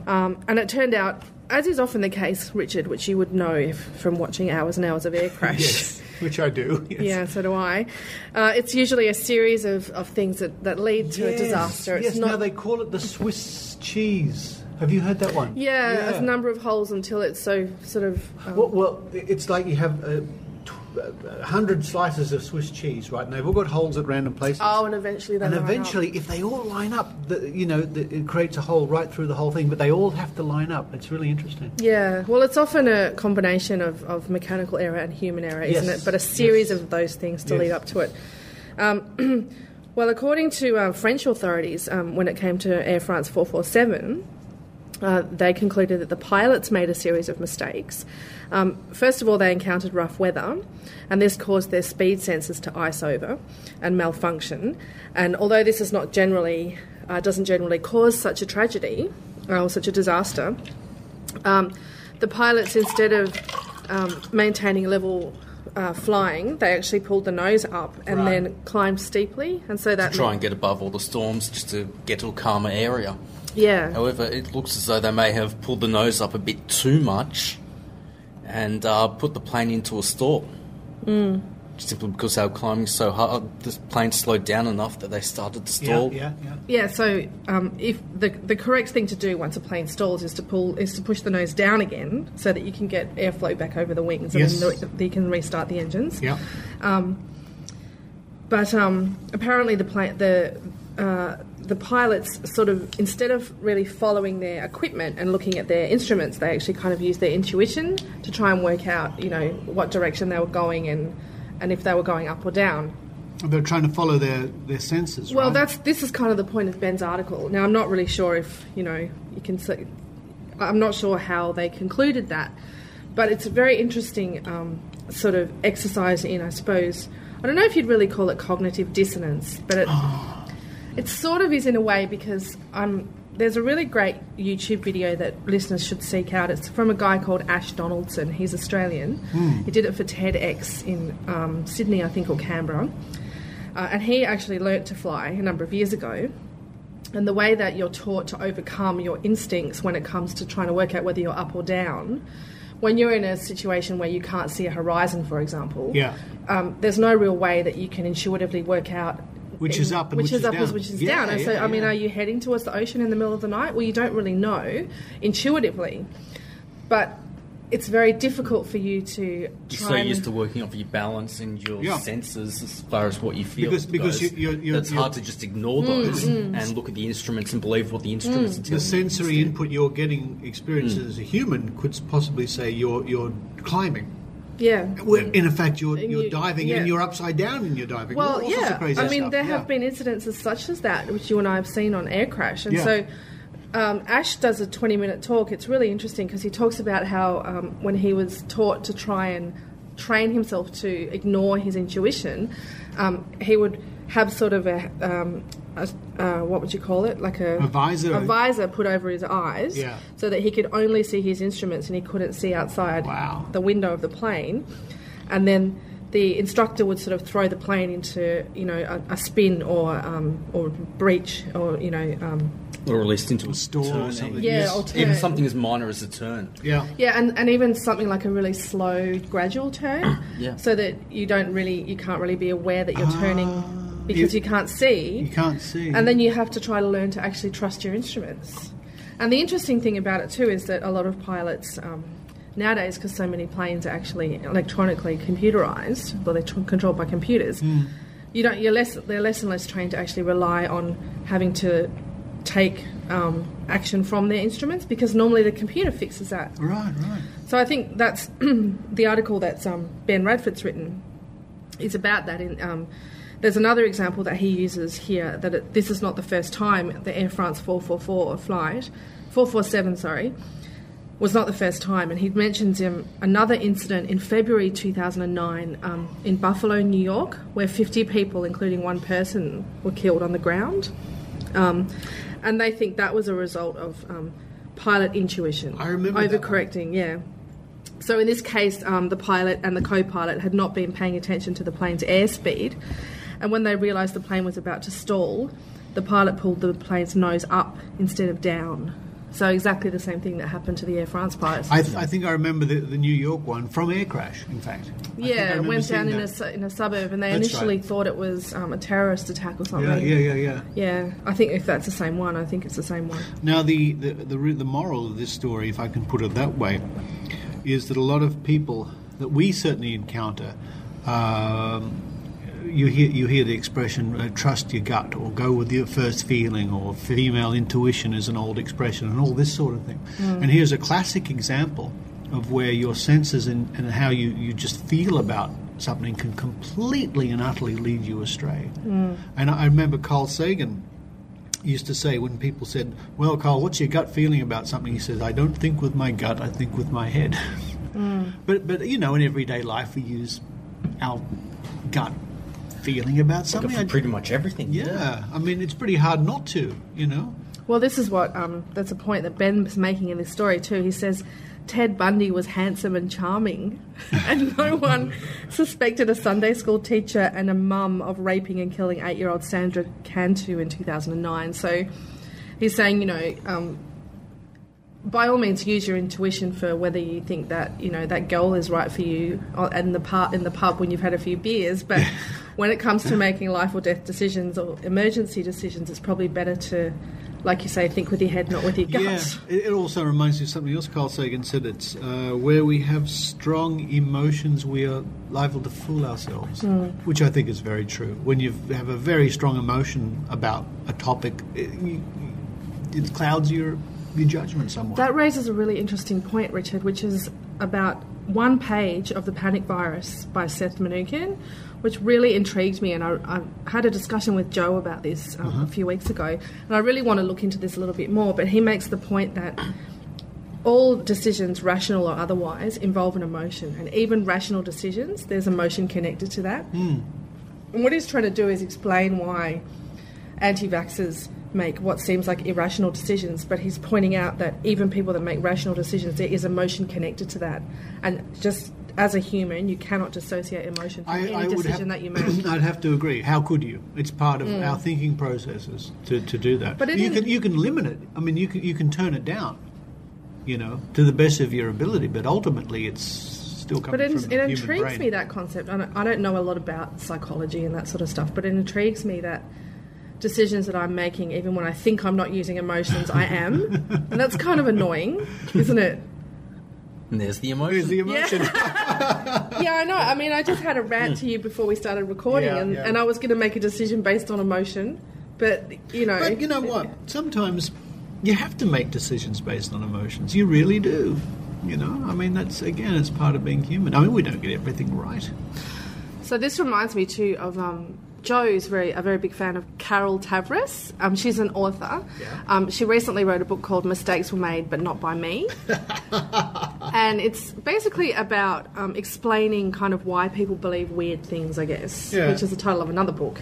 And it turned out, as is often the case, Richard, which you would know from watching hours and hours of air crash. Yes, which I do. Yes. Yeah, so do I. It's usually a series of things that lead to a disaster. Yes, now they call it the Swiss cheese. Have you heard that one? Yeah, a number of holes until it's so sort of... Well, it's like you have 100 slices of Swiss cheese, right? And they've all got holes at random places. Oh, and eventually they line up. If they all line up, it creates a hole right through the whole thing, but they all have to line up. It's really interesting. Yeah, well, it's often a combination of mechanical error and human error, isn't it? But a series of those things to lead up to it. Well, according to French authorities, when it came to Air France 447... they concluded that the pilots made a series of mistakes. First of all, they encountered rough weather, and this caused their speed sensors to ice over and malfunction. And although this is not doesn't generally cause such a tragedy or such a disaster, the pilots, instead of maintaining level flying, they actually pulled the nose up and then climbed steeply, and so that to try and get above all the storms, just to get to a calmer area. Yeah. However, it looks as though they may have pulled the nose up a bit too much and put the plane into a stall. Simply because they were climbing so hard, the plane slowed down enough that they started to stall. Yeah. So, if the correct thing to do once a plane stalls is to push the nose down again, so that you can get airflow back over the wings, and then you can restart the engines. Yeah. But apparently the pilots sort of, instead of really following their equipment and looking at their instruments, they actually kind of used their intuition to try and work out, what direction they were going and if they were going up or down. They're trying to follow their senses, well, right? this is kind of the point of Ben's article. Now, I'm not really sure if, you can say... I'm not sure how they concluded that, but it's a very interesting sort of exercise in, I suppose... I don't know if you'd really call it cognitive dissonance, but it sort of is in a way, because there's a really great YouTube video that listeners should seek out. It's from a guy called Ash Donaldson. He's Australian. He did it for TEDx in Sydney, I think, or Canberra. And he actually learnt to fly a number of years ago. And the way that you're taught to overcome your instincts when it comes to trying to work out whether you're up or down, when you're in a situation where you can't see a horizon, for example, there's no real way that you can intuitively work out which is up and which is down. Which is down. And so, I mean, are you heading towards the ocean in the middle of the night? Well, you don't really know intuitively. But it's very difficult for you to try. You're so used to working off your balance and your senses as far as what you feel. Because it's hard to just ignore those and look at the instruments and believe what the instruments are telling you. The sensory input you're getting experienced as a human could possibly say you're climbing. Yeah. Where, in effect, you're diving and you're upside down and you're diving. Well, all sorts of crazy I mean, stuff. there have been incidences such as that, which you and I have seen on Air Crash. And so Ash does a 20-minute talk. It's really interesting because he talks about how when he was taught to try and train himself to ignore his intuition, he would have sort of a what would you call it? Like a visor. A visor put over his eyes so that he could only see his instruments and he couldn't see outside the window of the plane. And then the instructor would sort of throw the plane into, a spin or breach or, or at least into a store or something. Yeah, or turn. Even something as minor as a turn. Yeah. Yeah, and even something like a really slow, gradual turn. Yeah. So that you can't really be aware that you're turning because you can't see. You can't see. And then you have to try to learn to actually trust your instruments. And the interesting thing about it too is that a lot of pilots nowadays, because so many planes are actually electronically computerized, well, they're controlled by computers. They're less and less trained to actually rely on having to take action from their instruments, because normally the computer fixes that. Right. So I think that's the article that Ben Radford's written is about that. There's another example that he uses here, that this is not the first time the Air France 447, was not the first time. And he mentions another incident in February 2009 in Buffalo, New York, where 50 people, including one person, were killed on the ground. And they think that was a result of pilot intuition. I remember overcorrecting, yeah. So in this case, the pilot and the co-pilot had not been paying attention to the plane's airspeed, and when they realised the plane was about to stall, the pilot pulled the plane's nose up instead of down. So exactly the same thing that happened to the Air France pilots. I think I remember the New York one from air crash, in fact. Yeah, it went down in a suburb, and they initially thought it was a terrorist attack or something. Yeah. Yeah, I think if that's the same one, I think it's the same one. Now, the moral of this story, if I can put it that way, is that a lot of people that we certainly encounter, you hear the expression, trust your gut, or go with your first feeling, or female intuition is an old expression, and all this sort of thing. And here's a classic example of where your senses and how you just feel about something can completely and utterly lead you astray. And I remember Carl Sagan used to say, when people said, well, Carl, what's your gut feeling about something? He says, I don't think with my gut, I think with my head. But in everyday life we use our gut feeling about something. For pretty much everything. Yeah. I mean, it's pretty hard not to, Well, this is what, that's a point that Ben was making in this story too. He says, Ted Bundy was handsome and charming, and no one suspected a Sunday school teacher and a mum of raping and killing 8-year-old Sandra Cantu in 2009. So he's saying, by all means, use your intuition for whether you think that that girl is right for you in the pub when you've had a few beers. But when it comes to making life or death decisions or emergency decisions, it's probably better to, like you say, think with your head, not with your gut. Yeah, it also reminds me of something else Carl Sagan said. It's where we have strong emotions, we are liable to fool ourselves, which I think is very true. When you have a very strong emotion about a topic, it clouds your judgment somewhat. That raises a really interesting point, Richard, which is about one page of The Panic Virus by Seth Manookian, which really intrigued me, and I had a discussion with Joe about this a few weeks ago, and I really want to look into this a little bit more, but he makes the point that all decisions, rational or otherwise, involve an emotion, and even rational decisions, there's emotion connected to that. And what he's trying to do is explain why anti-vaxxers make what seems like irrational decisions, but he's pointing out that even people that make rational decisions, there is emotion connected to that. And just as a human, you cannot dissociate emotion from any decision that you make. I'd have to agree. How could you? It's part of our thinking processes to do that. But you can limit it. I mean, you can turn it down, to the best of your ability. But ultimately, it's still coming from the human brain. But it intrigues me, that concept. I don't know a lot about psychology and that sort of stuff, but it intrigues me that decisions that I'm making, even when I think I'm not using emotions, I am. And that's kind of annoying, isn't it? And there's the emotion. Yeah, I know. I mean, I just had a rant to you before we started recording, and I was going to make a decision based on emotion, but, But you know what? Sometimes you have to make decisions based on emotions. You really do. I mean, that's, again, it's part of being human. I mean, we don't get everything right. So this reminds me, too, of... Joe's a very big fan of Carol Tavris. She's an author. Yeah. She recently wrote a book called Mistakes Were Made, But Not By Me. And it's basically about explaining kind of why people believe weird things, I guess, which is the title of another book,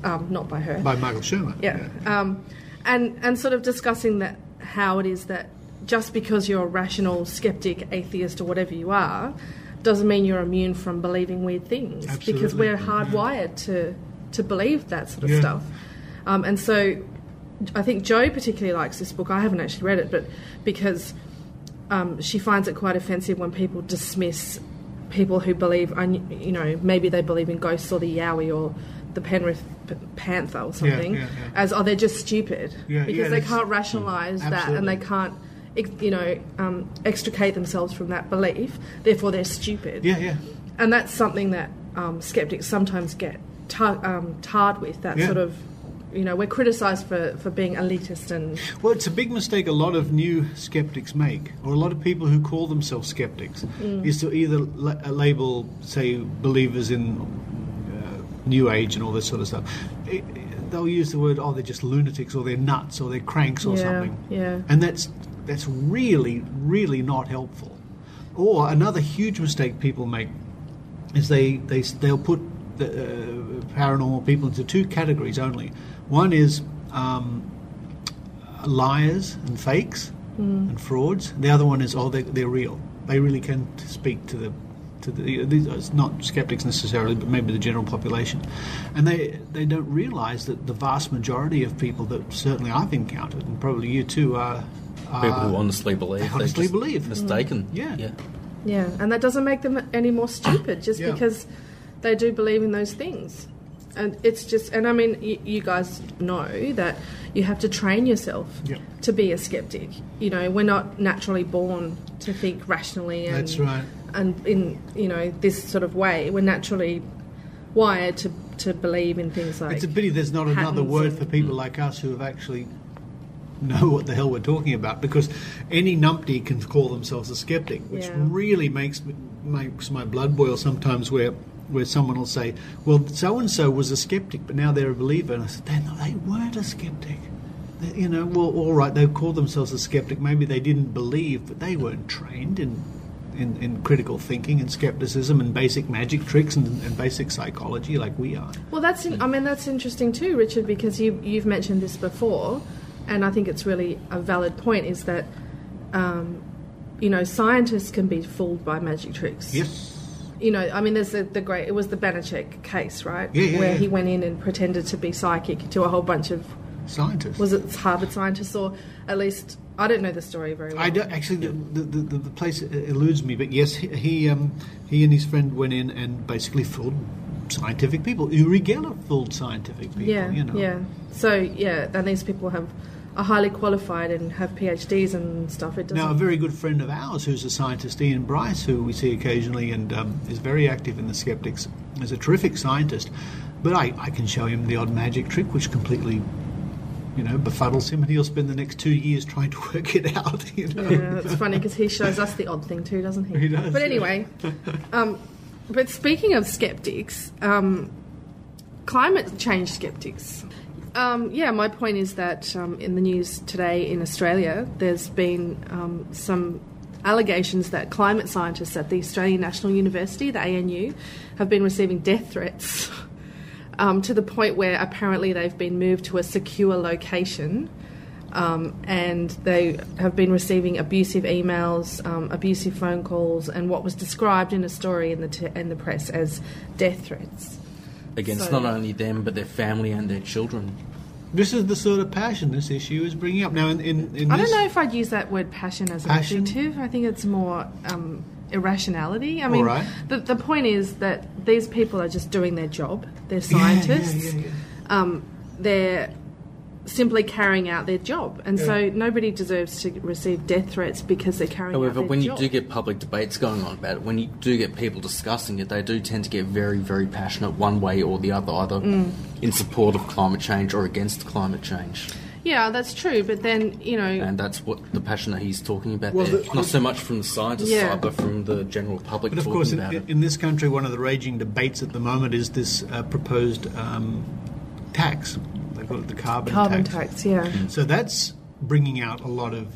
not by her. By Michael Shermer. Yeah. And sort of discussing that how it is that just because you're a rational, skeptic, atheist, or whatever you are, doesn't mean you're immune from believing weird things. Absolutely. Because we're hardwired to believe that sort of stuff. And so I think Jo particularly likes this book. I haven't actually read it, but because she finds it quite offensive when people dismiss people who believe, maybe they believe in ghosts or the Yowie or the Penrith Panther or something, as, they're just stupid. Because they can't rationalise that, and they can't, extricate themselves from that belief. Therefore, they're stupid. And that's something that skeptics sometimes get tarred with, that sort of, we're criticised for being elitist and... Well, it's a big mistake a lot of new skeptics make, or a lot of people who call themselves skeptics, is to either label, say, believers in New Age and all this sort of stuff. They'll use the word, they're just lunatics, or they're nuts, or they're cranks, or something. And that's really, really not helpful. Or another huge mistake people make is they'll put paranormal people into two categories only. One is liars and fakes and frauds. The other one is they're real. They really can speak to the it's not skeptics necessarily, but maybe the general population, and they don't realise that the vast majority of people that certainly I've encountered, and probably you too, are people who honestly believe. They honestly believe. Mistaken. Yeah, and that doesn't make them any more stupid just because they do believe in those things. And it's just, and I mean, you guys know that you have to train yourself to be a skeptic. We're not naturally born to think rationally. And, that's right. And in, this sort of way, we're naturally wired to believe in things like... It's a pity there's not another word for people like us who have actually know what the hell we're talking about, because any numpty can call themselves a skeptic, which really makes my blood boil sometimes, where someone will say, well, so-and-so was a skeptic, but now they're a believer. And I said, they weren't a skeptic. Well, all right, they called themselves a skeptic. Maybe they didn't believe, but they weren't trained in critical thinking and skepticism and basic magic tricks and basic psychology like we are. Well, that's interesting too, Richard, because you've mentioned this before, and I think it's really a valid point, is that, scientists can be fooled by magic tricks. Yes. There's it was the Banachek case, right? Where he went in and pretended to be psychic to a whole bunch of scientists. Was it Harvard scientists, or at least I don't know the story very well. I don't actually. The place eludes me, but yes, he and his friend went in and basically fooled scientific people. Uri Geller fooled scientific people. Yeah. So and these people are highly qualified and have PhDs and stuff. Now, a very good friend of ours who's a scientist, Ian Bryce, who we see occasionally and is very active in the skeptics, is a terrific scientist. But I can show him the odd magic trick which completely, befuddles him, and he'll spend the next 2 years trying to work it out. Yeah, that's funny because he shows us the odd thing too, doesn't he? He does. But anyway, but speaking of skeptics, climate change skeptics. My point is that in the news today in Australia, there's been some allegations that climate scientists at the Australian National University, the ANU, have been receiving death threats to the point where apparently they've been moved to a secure location, and they have been receiving abusive emails, abusive phone calls, and what was described in a story in the press as death threats. Against not only them, but their family and their children. This is the sort of passion this issue is bringing up. Now, in I don't know if I'd use that word passion as an adjective. I think it's more irrationality. I mean, the point is that these people are just doing their job. They're scientists. They're simply carrying out their job, and so nobody deserves to receive death threats because they're carrying out their job. However, when you do get public debates going on about it, when you do get people discussing it, they do tend to get very, very passionate one way or the other, either in support of climate change or against climate change. Yeah, that's true, but then, And that's what the passion that he's talking about there. Not so much from the scientist side, but from the general public. But of course, in this country, one of the raging debates at the moment is this proposed tax. They call it the carbon tax. So that's bringing out a lot of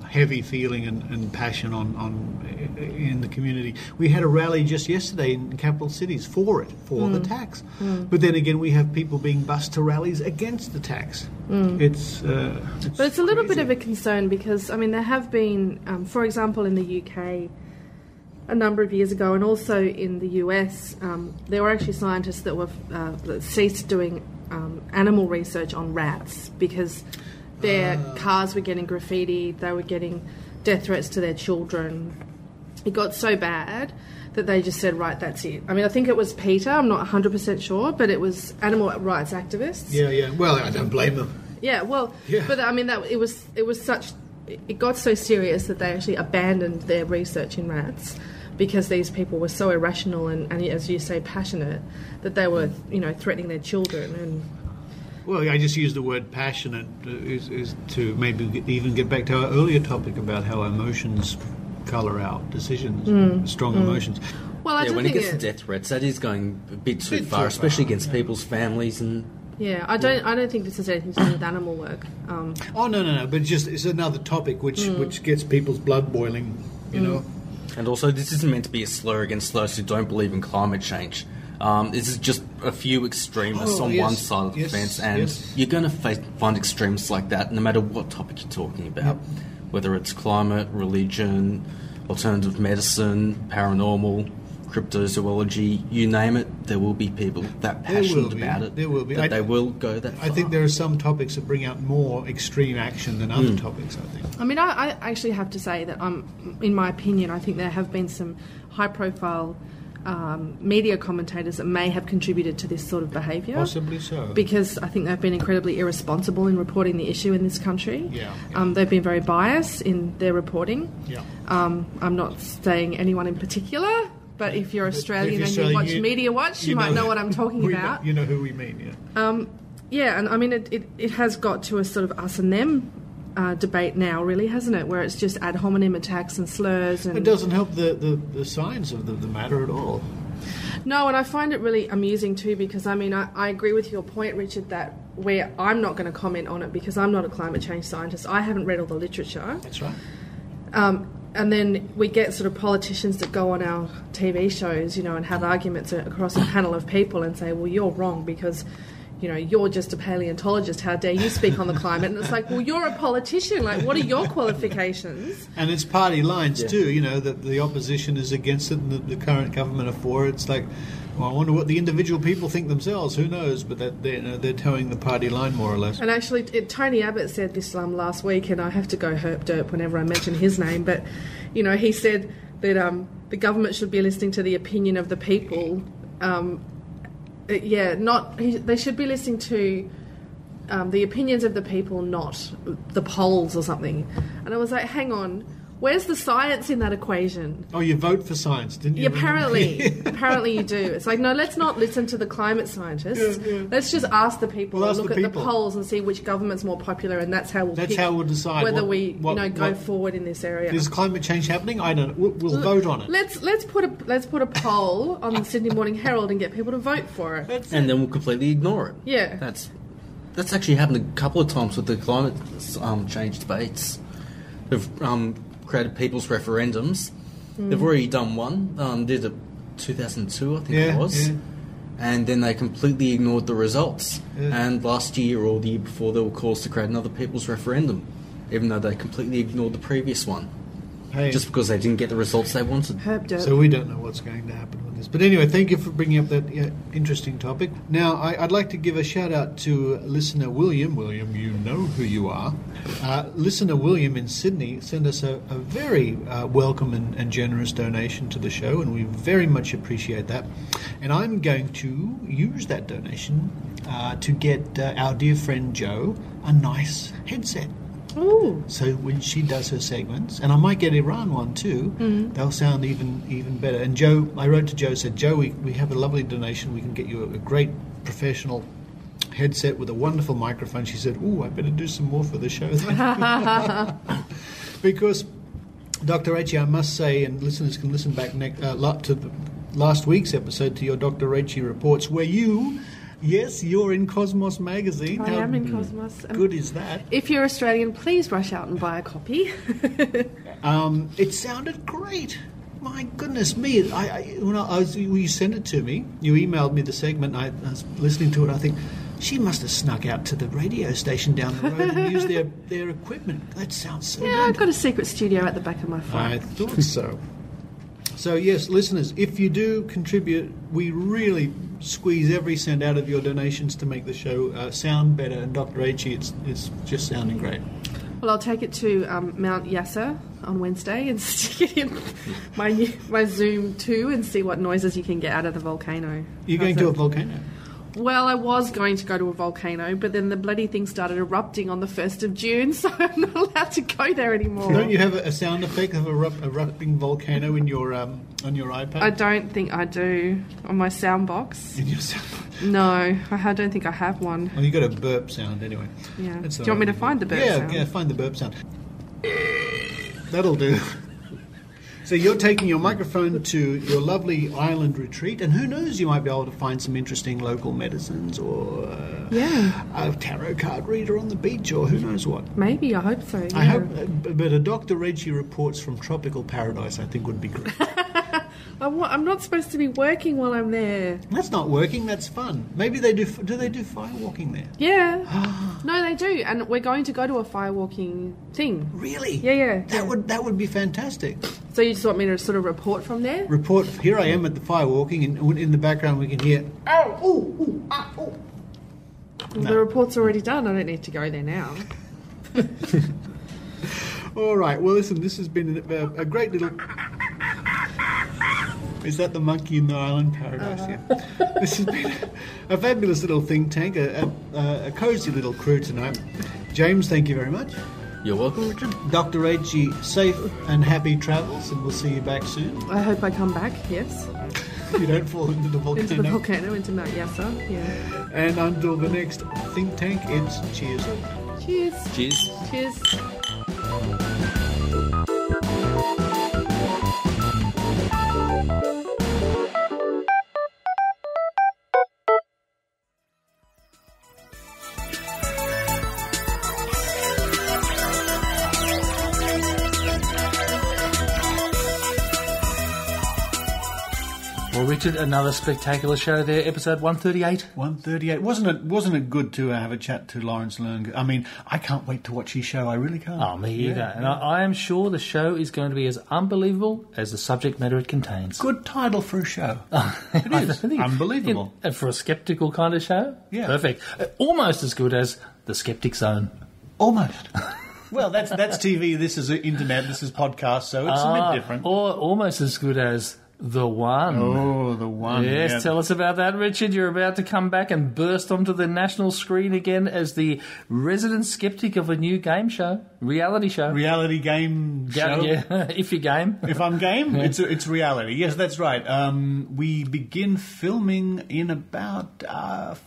heavy feeling and passion in the community. We had a rally just yesterday in capital cities for the tax. But then again, we have people being bussed to rallies against the tax. But it's a little bit of a concern because, there have been, for example, in the UK, a number of years ago, and also in the US, there were actually scientists that were that ceased doing animal research on rats because their cars were getting graffitied, they were getting death threats to their children. It got so bad that they just said, right, that's it. I mean, I think it was PETA, I'm not 100% sure, but it was animal rights activists. Yeah. Well, I don't blame them. Yeah, well, but I mean, it got so serious that they actually abandoned their research in rats because these people were so irrational and as you say, passionate, that they were, threatening their children. And well, I just use the word passionate is to maybe even get back to our earlier topic about how emotions colour our decisions, strong emotions. Well, I when it gets to death threats, that is going a bit too far, especially against people's families and. Yeah, I don't think this has anything to do with animal work. Oh no! But it's another topic which gets people's blood boiling, you know. And also, this isn't meant to be a slur against those who don't believe in climate change. This is just a few extremists on one side of the fence, and you're going to find extremists like that no matter what topic you're talking about, whether it's climate, religion, alternative medicine, paranormal, cryptozoology, you name it, there will be people that passionate about it. There will be. They will go that far. I think there are some topics that bring out more extreme action than other topics, I think. I mean, I actually have to say that, in my opinion, I think there have been some high-profile media commentators that may have contributed to this sort of behaviour. Possibly so. Because I think they've been incredibly irresponsible in reporting the issue in this country. They've been very biased in their reporting. I'm not saying anyone in particular, but if you're Australian and you watch Media Watch, you might know what I'm talking about. You know who we mean, and I mean, it has got to a sort of us and them debate now, really, hasn't it? Where it's just ad hominem attacks and slurs. And it doesn't help the science of the matter at all. No, and I find it really amusing too because, I mean, I agree with your point, Richard, that where I'm not going to comment on it because I'm not a climate change scientist. I haven't read all the literature. That's right. And then we get sort of politicians that go on our TV shows, and have arguments across a panel of people and say, well, you're wrong because, you're just a paleontologist. How dare you speak on the climate? And it's like, well, you're a politician. Like, what are your qualifications? And it's party lines too, that the opposition is against it and the current government are for it. It's like, well, I wonder what the individual people think themselves. Who knows? But they're towing the party line more or less. And actually, Tony Abbott said this last week, and I have to go herp derp whenever I mention his name. But he said that the government should be listening to the opinion of the people. They should be listening to the opinions of the people, not the polls or something. And I was like, hang on. Where's the science in that equation? Oh, you vote for science, didn't you? Apparently you do. It's like, no, let's not listen to the climate scientists. Let's just ask the people and look at the polls and see which government's more popular, and that's how we'll decide whether we go forward in this area. Is climate change happening? I don't know. We'll vote on it. Let's put a poll on the Sydney Morning Herald and get people to vote for it. Then we'll completely ignore it. Yeah. That's actually happened a couple of times with the climate change debates. They've created people's referendums. They've already done one. Did it 2002, I think it was. Yeah. And then they completely ignored the results. Yeah. And last year or the year before, there were calls to create another people's referendum, even though they completely ignored the previous one. Just because they didn't get the results they wanted. So we don't know what's going to happen with this. But anyway, thank you for bringing up that interesting topic. Now, I'd like to give a shout-out to listener William. William, you know who you are. Listener William in Sydney sent us a very welcome and generous donation to the show, and we very much appreciate that. And I'm going to use that donation to get our dear friend Jo a nice headset. Ooh. So when she does her segments, and I might get Iran one too, they'll sound even better. And Jo, I wrote to Jo, said, Jo, we have a lovely donation. We can get you a great professional headset with a wonderful microphone. She said, ooh, I better do some more for the show then. Because, Dr. H, I must say, and listeners can listen back to last week's episode to your Dr. H reports, where you... Yes, you're in Cosmos magazine. I am in Cosmos. Good is that? If you're Australian, please rush out and buy a copy. It sounded great. My goodness me! You sent it to me. You emailed me the segment. I was listening to it. I think she must have snuck out to the radio station down the road and used their equipment. That sounds so good. I've got a secret studio at the back of my phone. I thought so. So, yes, listeners, if you do contribute, we really squeeze every cent out of your donations to make the show sound better. And Dr. H.E., it's just sounding great. Well, I'll take it to Mount Yasser on Wednesday and stick it in my Zoom 2 and see what noises you can get out of the volcano. You're going to a volcano? Well, I was going to go to a volcano, but then the bloody thing started erupting on the 1st of June, so I'm not allowed to go there anymore. Don't you have a sound effect of erupting volcano in your on your iPad? I don't think I do. On my sound box. In your sound box? No, I don't think I have one. Well, you got a burp sound anyway. Yeah. Do you want me to find the burp sound? Yeah, find the burp sound. That'll do. So you're taking your microphone to your lovely island retreat, and who knows, you might be able to find some interesting local medicines or a tarot card reader on the beach, or who knows what. Maybe, I hope so. Yeah. I hope, but a Dr. Reggie reports from tropical paradise, I think, would be great. I'm not supposed to be working while I'm there. That's not working, that's fun. Maybe they do. Do they do firewalking there? Yeah. No, they do, and we're going to go to a firewalking thing. Really? Yeah. That would be fantastic. So you just want me to sort of report from there? Report. Here I am at the firewalking, and in the background we can hear, "Ow, ooh, ooh, ah, ooh." Well, the report's already done. I don't need to go there now. All right. Well, listen, this has been a great little... Is that the monkey in the island paradise? Yeah. This has been a fabulous little think tank, a cosy little crew tonight. James, thank you very much. You're welcome, Richard. Dr. H.E., safe and happy travels, and we'll see you back soon. I hope I come back, yes. You don't fall into the volcano. Into the volcano, into Mount Yasser, yeah. And until the next think tank, it's cheers. Cheers. Cheers. Cheers. Well, Richard, another spectacular show there, episode 138. 138. Wasn't it good to have a chat to Lawrence Lerner? I mean, I can't wait to watch his show. I really can't. Oh, me either. And I am sure the show is going to be as unbelievable as the subject matter it contains. Good title for a show. It is. Unbelievable. And for a skeptical kind of show? Yeah. Perfect. Almost as good as the Skeptic Zone. Almost. Well, that's TV. This is internet. This is podcast, so it's a bit different. Or almost as good as The One. Oh, The One. Yes, yeah. Tell us about that, Richard. You're about to come back and burst onto the national screen again as the resident skeptic of a new game show, reality show. Reality game show? Yeah, if you're game. If I'm game, it's reality. Yes, that's right. We begin filming in about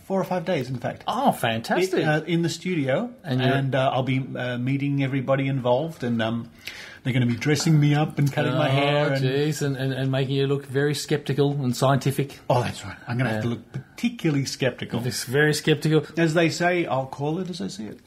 4 or 5 days, in fact. Oh, fantastic. In the studio. And I'll be meeting everybody involved, and they're going to be dressing me up and cutting my hair. And making you look very sceptical and scientific. Oh, that's right. I'm going to have to look particularly sceptical. It's very sceptical. As they say, I'll call it as I see it.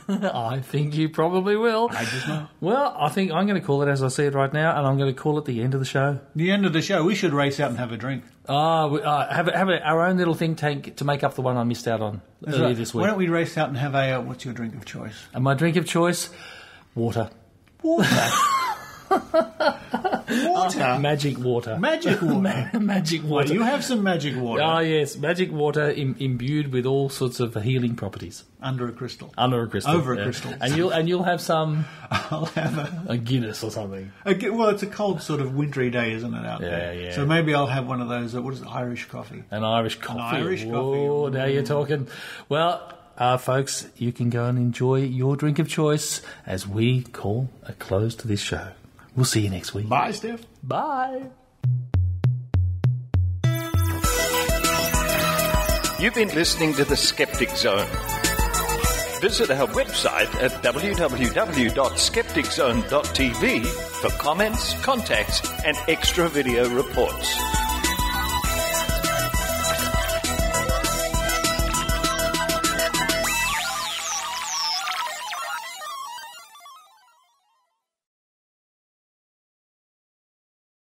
I think you probably will. I just know. Well, I think I'm going to call it as I see it right now, and I'm going to call it the end of the show. The end of the show. We should race out and have a drink. Have our own little think tank to make up the one I missed out on earlier this week. Why don't we race out and have a, what's your drink of choice? And my drink of choice, water. Water? Water? Magic water. Magic water? Magic water. Well, you have some magic water. Oh, yes. Magic water imbued with all sorts of healing properties. Under a crystal. Under a crystal. Over a crystal. And you'll have some... I'll have a Guinness or something. Well, it's a cold sort of wintry day, isn't it, out there? Yeah. So maybe I'll have one of those, what is it, Irish coffee? An Irish coffee. An Irish coffee. Oh, now you're talking. Well... folks, you can go and enjoy your drink of choice as we call a close to this show. We'll see you next week. Bye, Steph. Bye. You've been listening to The Skeptic Zone. Visit our website at www.skepticzone.tv for comments, contacts, and extra video reports.